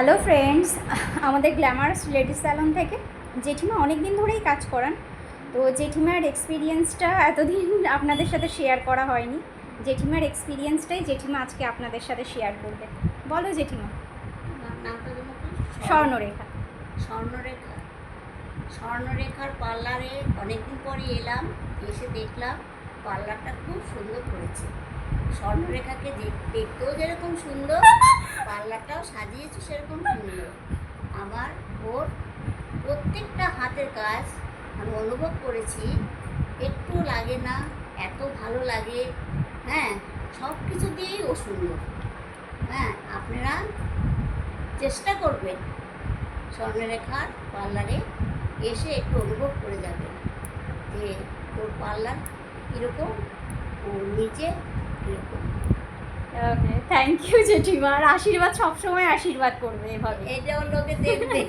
Hello friends, আমাদের glamorous ladies salon থেকে জেঠিমা অনেক দিন ধরেই কাজ করান। তো জেঠিমার এক্সপিরিয়েন্সটা এতদিন আপনাদের সাথে শেয়ার করা হয়নি। জেঠিমার এক্সপিরিয়েন্সটাই জেঠিমা আজকে আপনাদের সাথে শেয়ার করবে। বলো জেঠিমা। নামটা যেন কি? স্বর্ণরেখা। স্বর্ণরেখা। স্বর্ণরেখার পার্লারে অনেকদিন পরে এলাম, এসে দেখলাম পার্লারটা খুব সুন্দর করেছে। স্বর্ণরেখাকে দেখতেও যেরকম সুন্দর, পার্লারটাও সাজিয়েছে সেরকম সুন্দর। আমার ওর প্রত্যেকটা হাতের কাজ আমি অনুভব করেছি, একটু লাগে না, এত ভালো লাগে। হ্যাঁ, সব কিছু দিয়েই ও সুন্দর। হ্যাঁ, আপনারা চেষ্টা করবেন স্বর্ণরেখার পার্লারে এসে একটু অনুভব করে যাবেন যে ওর পার্লার কীরকম, ওর নিচে কীরকম। ওকে, থ্যাংক ইউ জেঠিমা। আর আশীর্বাদ সবসময় আশীর্বাদ করবে এভাবে। এটাও লোকে দেখবে।